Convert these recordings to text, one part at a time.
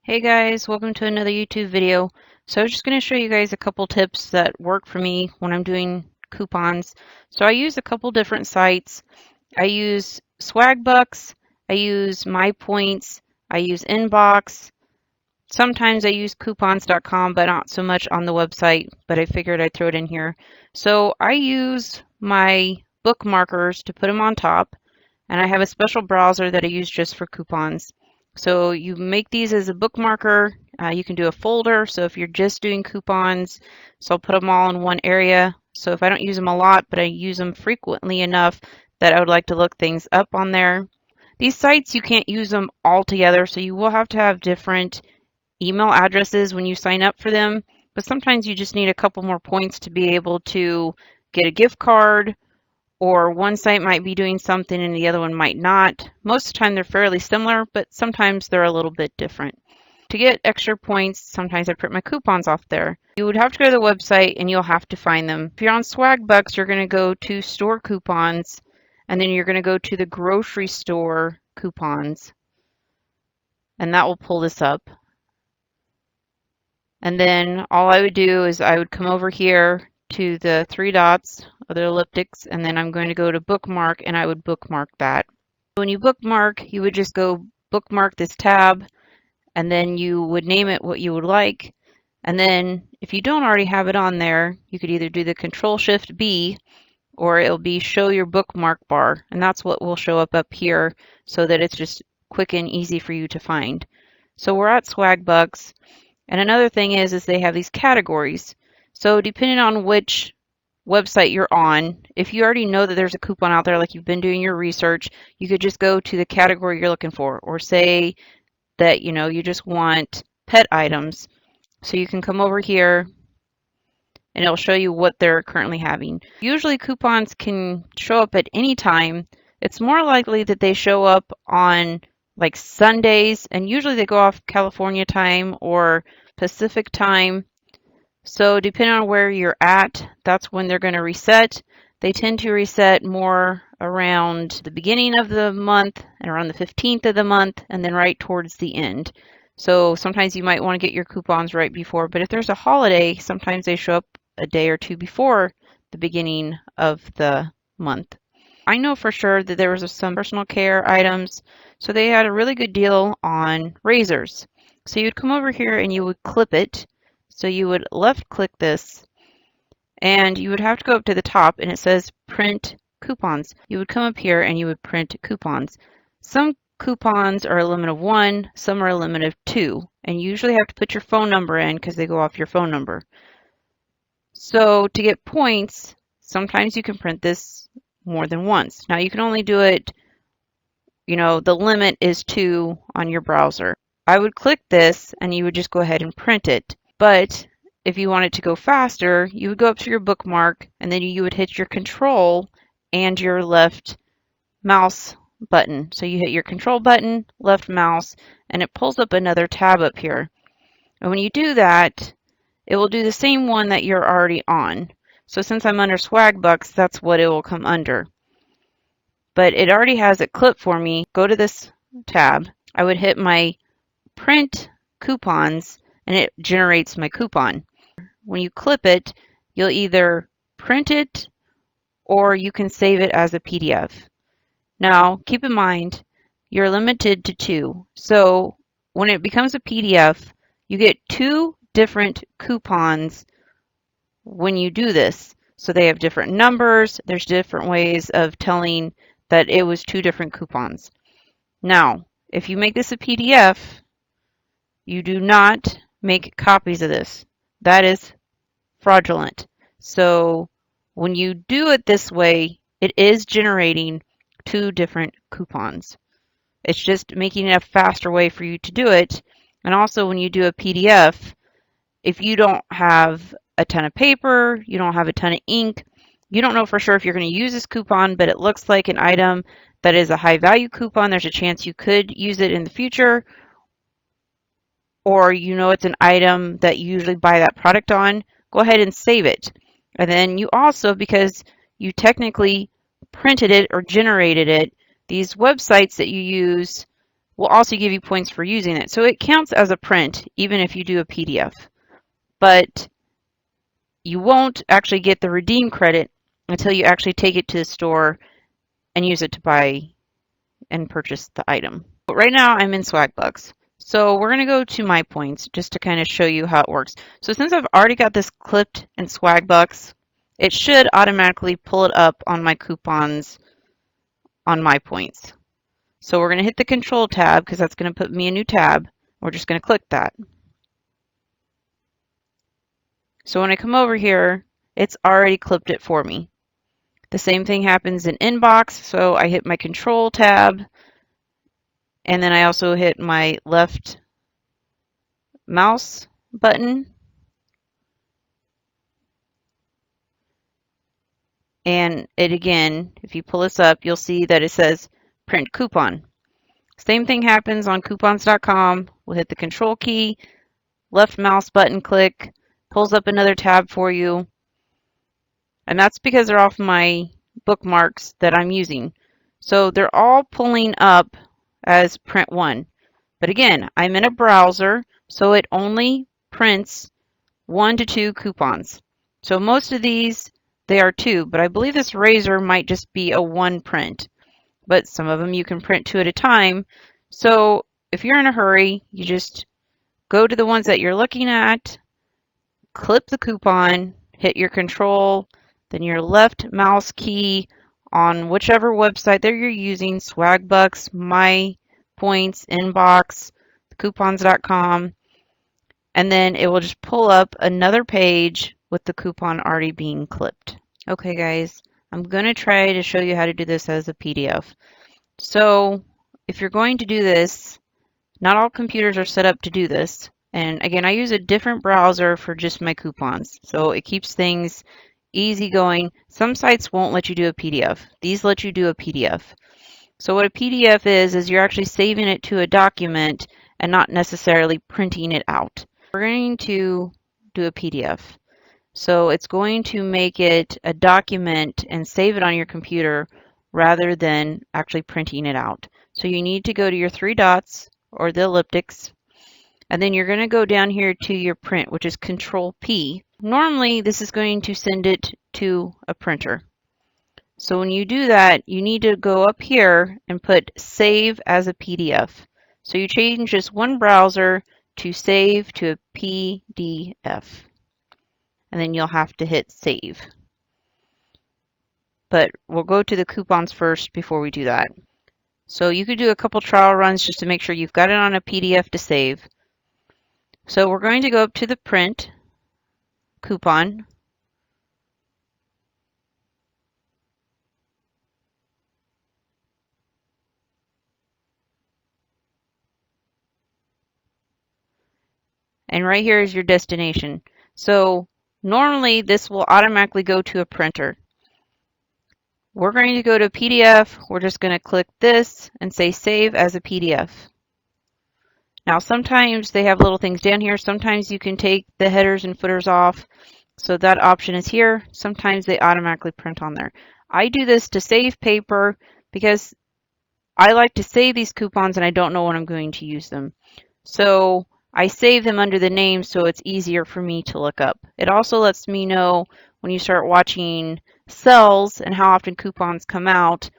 Hey guys, welcome to another YouTube video. So I was just going to show you guys a couple tips that work for me when I'm doing coupons. So I use a couple different sites. I use Swagbucks, I use MyPoints, I use Inbox. Sometimes I use coupons.com, but not so much on the website, but I figured I'd throw it in here. So I use my bookmarkers to put them on top, and I have a special browser that I use just for coupons. So you make these as a bookmarker. You can do a folder. So if you're just doing coupons, so I'll put them all in one area. So if I don't use them a lot, but I use them frequently enough that I would like to look things up on there. These sites, you can't use them all together, so you will have to have different email addresses when you sign up for them. But sometimes you just need a couple more points to be able to get a gift card, or one site might be doing something and the other one might not. Most of the time they're fairly similar, but sometimes they're a little bit different. To get extra points, sometimes I print my coupons off there. You would have to go to the website and you'll have to find them. If you're on Swagbucks, you're going to go to store coupons, and then you're going to go to the grocery store coupons, and that will pull this up. And then all I would do is I would come over here to the three dots of the elliptics, and then I'm going to go to bookmark, and I would bookmark that. When you bookmark, you would just go bookmark this tab, and then you would name it what you would like. And then if you don't already have it on there, you could either do the Control-Shift-B, or it'll be show your bookmark bar, and that's what will show up here so that it's just quick and easy for you to find. So we're at Swagbucks. And another thing is they have these categories. So depending on which website you're on, if you already know that there's a coupon out there, like you've been doing your research, you could just go to the category you're looking for, or say that, you just want pet items. So you can come over here and it'll show you what they're currently having. Usually coupons can show up at any time. It's more likely that they show up on like Sundays, and usually they go off California time or Pacific time. So depending on where you're at, that's when they're going to reset. They tend to reset more around the beginning of the month and around the 15th of the month, and then right towards the end. So sometimes you might want to get your coupons right before, but if there's a holiday, sometimes they show up a day or two before the beginning of the month. I know for sure that there was some personal care items, so they had a really good deal on razors. So you'd come over here and you would clip it. So you would left click this, and you would have to go up to the top, and it says print coupons. You would come up here and you would print coupons. Some coupons are a limit of 1, some are a limit of 2, and you usually have to put your phone number in because they go off your phone number. So to get points, sometimes you can print this more than once. Now you can only do it, the limit is 2 on your browser. I would click this and you would just go ahead and print it. But if you wanted to go faster, you would go up to your bookmark and then you would hit your control and your left mouse button. So you hit your control button, left mouse, and it pulls up another tab up here. And when you do that, it will do the same one that you're already on. So since I'm under Swagbucks, that's what it will come under. But it already has it clipped for me. Go to this tab. I would hit my print coupons and it generates my coupon. When you clip it, you'll either print it or you can save it as a PDF. Now, keep in mind, you're limited to 2. So when it becomes a PDF, you get 2 different coupons when you do this. So they have different numbers. There's different ways of telling that it was 2 different coupons. Now, if you make this a PDF, you do not make copies of this. That is fraudulent. So when you do it this way, it is generating 2 different coupons. It's just making it a faster way for you to do it. And also when you do a PDF, if you don't have a ton of paper, you don't have a ton of ink, you don't know for sure if you're going to use this coupon, but it looks like an item that is a high value coupon. There's a chance you could use it in the future. Or it's an item that you usually buy that product on, go ahead and save it. And then you also, because you technically printed it or generated it, these websites that you use will also give you points for using it. So it counts as a print even if you do a PDF. But you won't actually get the redeem credit until you actually take it to the store and use it to buy and purchase the item. But right now I'm in Swagbucks. So we're going to go to MyPoints just to kind of show you how it works. So since I've already got this clipped in Swagbucks, it should automatically pull it up on my coupons on MyPoints. So we're going to hit the Control tab because that's going to put me a new tab. We're just going to click that. So when I come over here, it's already clipped it for me. The same thing happens in Inbox. So I hit my Control tab, and then I also hit my left mouse button. And it again, if you pull this up, you'll see that it says print coupon. Same thing happens on coupons.com. We'll hit the Control key, left mouse button click, pulls up another tab for you. And that's because they're off my bookmarks that I'm using. So they're all pulling up as print one. But again, I'm in a browser, so it only prints 1 to 2 coupons. So most of these, they are 2, but I believe this razor might just be a 1 print. But some of them you can print 2 at a time. So if you're in a hurry, you just go to the ones that you're looking at, clip the coupon, hit your Control, then your left mouse key on whichever website that you're using, Swagbucks, MyPoints, Inbox, coupons.com, and then it will just pull up another page with the coupon already being clipped. Okay guys, I'm going to try to show you how to do this as a PDF. So if you're going to do this, not all computers are set up to do this. And again, I use a different browser for just my coupons. So it keeps things easy going. Some sites won't let you do a PDF. These let you do a PDF. So what a PDF is you're actually saving it to a document and not necessarily printing it out. We're going to do a PDF. So it's going to make it a document and save it on your computer rather than actually printing it out. So you need to go to your 3 dots or the elliptics, and then you're going to go down here to your print, which is Control P. Normally this is going to send it to a printer. So when you do that, you need to go up here and put Save as a PDF. So you change this one browser to Save to a PDF. And then you'll have to hit Save. But we'll go to the coupons first before we do that. So you could do a couple trial runs just to make sure you've got it on a PDF to save. So we're going to go up to the print coupon. And right here is your destination. So normally this will automatically go to a printer. We're going to go to PDF. We're just going to click this and say Save as a PDF. Now sometimes they have little things down here. Sometimes you can take the headers and footers off. So that option is here. Sometimes they automatically print on there. I do this to save paper because I like to save these coupons and I don't know when I'm going to use them. So I save them under the name so it's easier for me to look up. It also lets me know when you start watching sales and how often coupons come out,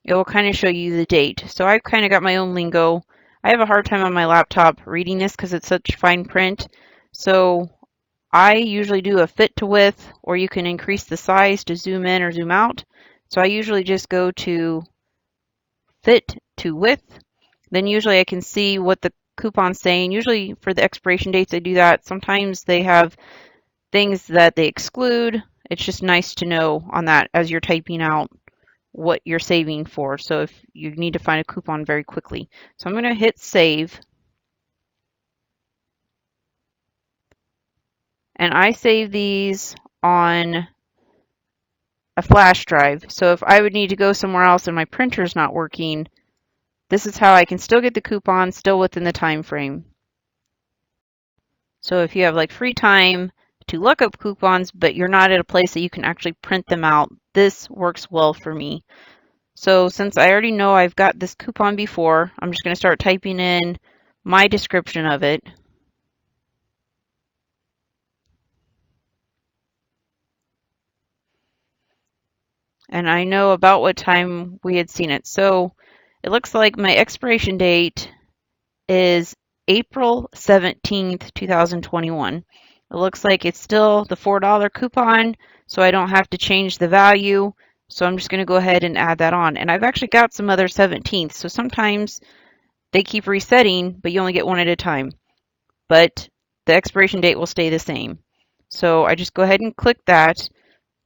it will kind of show you the date. So I've kind of got my own lingo. I have a hard time on my laptop reading this because it's such fine print. So I usually do a fit to width, or you can increase the size to zoom in or zoom out. So I usually just go to fit to width. Then usually I can see what the coupon's saying. Usually for the expiration dates I do that. Sometimes they have things that they exclude. It's just nice to know on that as you're typing out what you're saving for. So if you need to find a coupon very quickly. So I'm going to hit save. And I save these on a flash drive. So if I would need to go somewhere else and my printer's not working, this is how I can still get the coupon still within the time frame. So if you have like free time to look up coupons, but you're not at a place that you can actually print them out, this works well for me. So since I already know I've got this coupon before, I'm just going to start typing in my description of it. And I know about what time we had seen it. So it looks like my expiration date is April 17th, 2021. It looks like it's still the $4 coupon, so I don't have to change the value. So I'm just going to go ahead and add that on. And I've actually got some other 17th, so sometimes they keep resetting, but you only get one at a time. But the expiration date will stay the same. So I just go ahead and click that.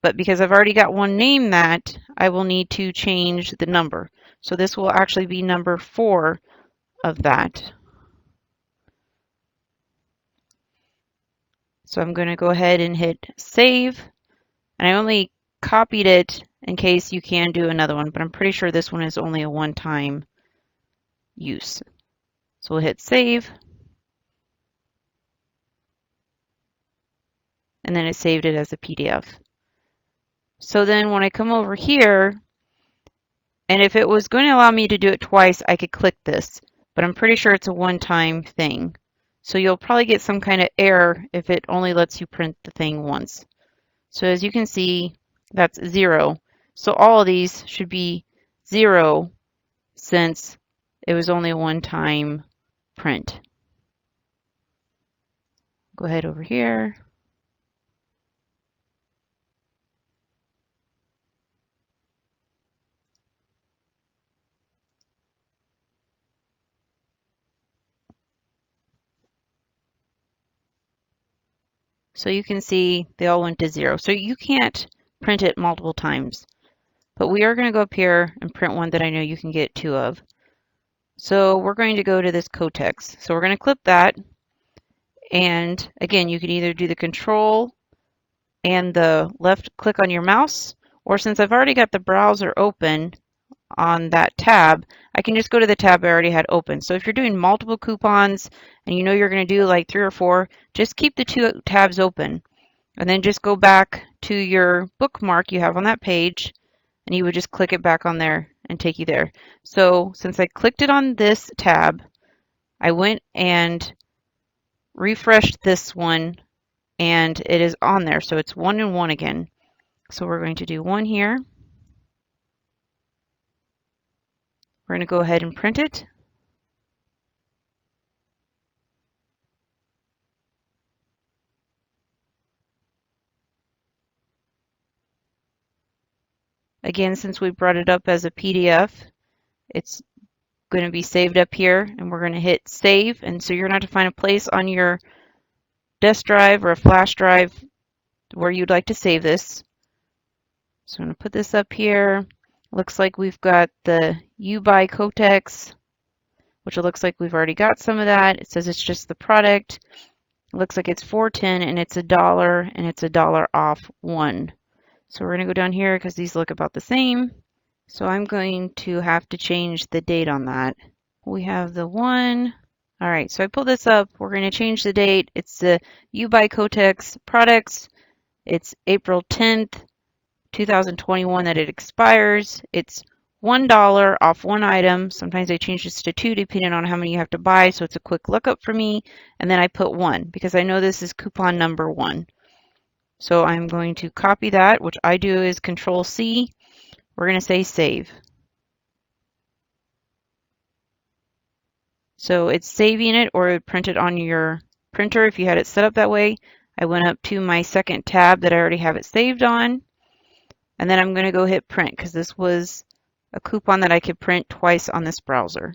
But because I've already got one named that, I will need to change the number. So this will actually be number 4 of that. So I'm going to go ahead and hit save. And I only copied it in case you can do another one, but I'm pretty sure this one is only a one-time use. So we'll hit save. And then it saved it as a PDF. So then when I come over here, and if it was going to allow me to do it twice, I could click this, but I'm pretty sure it's a one-time thing. So you'll probably get some kind of error if it only lets you print the thing once. So as you can see, that's 0. So all of these should be 0 since it was only a one-time print. Go ahead over here. So you can see they all went to 0. So you can't print it multiple times. But we are going to go up here and print one that I know you can get 2 of. So we're going to go to this Cotex. So we're going to clip that. And again, you can either do the control and the left click on your mouse, or since I've already got the browser open on that tab, I can just go to the tab I already had open. So if you're doing multiple coupons and you know you're going to do like 3 or 4, just keep the 2 tabs open. And then just go back to your bookmark you have on that page, and you would just click it back on there and take you there. So since I clicked it on this tab, I went and refreshed this one, and it is on there. So it's 1 and 1 again. So we're going to do 1 here. We're going to go ahead and print it. Again, since we brought it up as a PDF, it's going to be saved up here, and we're going to hit save. And so you're going to have to find a place on your disk drive or a flash drive where you'd like to save this. So I'm going to put this up here. Looks like we've got the You Buy Cotex, which it looks like we've already got some of that. It says it's just the product. It looks like it's $4.10 and it's $1 and it's $1 off 1. So we're going to go down here because these look about the same. So I'm going to have to change the date on that. We have the 1. All right, so I pull this up. We're going to change the date. It's the You Buy Cotex products. It's April 10th, 2021 that it expires. It's $1 off 1 item. Sometimes I change this to 2 depending on how many you have to buy, so it's a quick lookup for me. And then I put 1 because I know this is coupon number 1. So I'm going to copy that. What I do is Control C. We're going to say save. So it's saving it, or print it on your printer if you had it set up that way. I went up to my second tab that I already have it saved on. And then I'm going to go hit print because this was a coupon that I could print twice on this browser.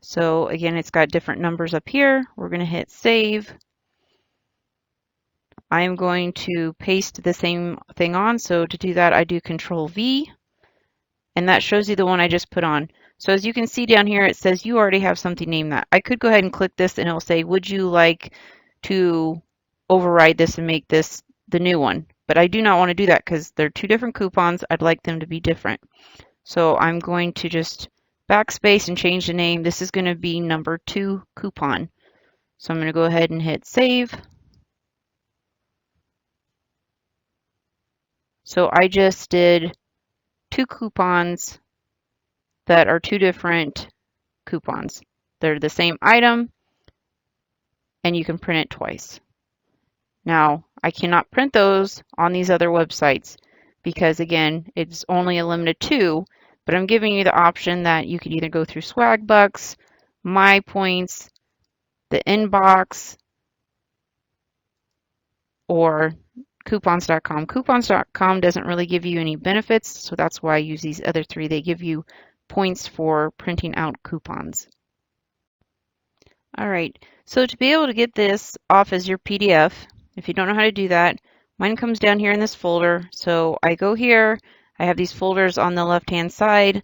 So again, it's got different numbers up here. We're going to hit save. I am going to paste the same thing on. So to do that, I do Control V, and that shows you the one I just put on. So as you can see down here, it says you already have something named that. I could go ahead and click this and it'll say, would you like to override this and make this the new one? But I do not want to do that because they're 2 different coupons. I'd like them to be different. So I'm going to just backspace and change the name. This is going to be number 2 coupon. So I'm going to go ahead and hit save. So I just did 2 coupons that are 2 different coupons. They're the same item and you can print it twice. Now, I cannot print those on these other websites because again, it's only a limited 2, but I'm giving you the option that you could either go through Swagbucks, MyPoints, the inbox, or coupons.com. Coupons.com doesn't really give you any benefits, so that's why I use these other 3. They give you points for printing out coupons. All right, so to be able to get this off as your PDF, if you don't know how to do that, mine comes down here in this folder. So I go here, I have these folders on the left-hand side.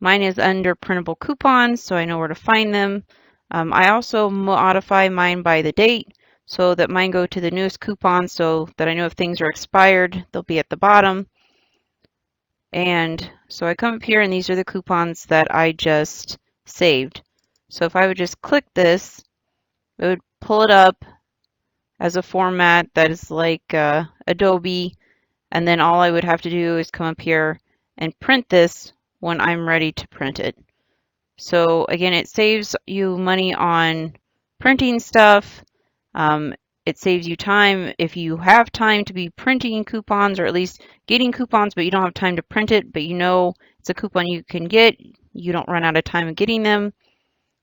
Mine is under printable coupons, so I know where to find them. I also modify mine by the date so that mine go to the newest coupons so that I know if things are expired, they'll be at the bottom. And so I come up here and these are the coupons that I just saved. So if I would just click this, it would pull it up as a format that is like Adobe, and then all I would have to do is come up here and print this when I'm ready to print it. So again, it saves you money on printing stuff. It saves you time if you have time to be printing coupons or at least getting coupons, but you don't have time to print it, but you know it's a coupon you can get. You don't run out of time getting them.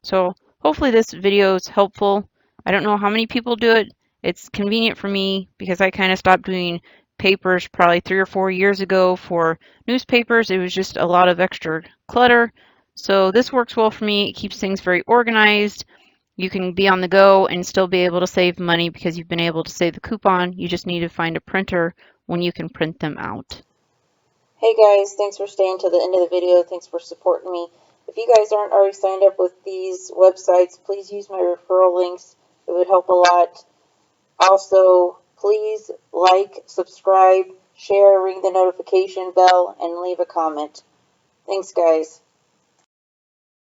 So hopefully this video is helpful. I don't know how many people do it. It's convenient for me because I kind of stopped doing papers probably 3 or 4 years ago for newspapers. It was just a lot of extra clutter. So this works well for me. It keeps things very organized. You can be on the go and still be able to save money because you've been able to save the coupon. You just need to find a printer when you can print them out. Hey guys, thanks for staying to the end of the video. Thanks for supporting me. If you guys aren't already signed up with these websites, please use my referral links. It would help a lot. Also, please like, subscribe, share, ring the notification bell, and leave a comment. Thanks, guys.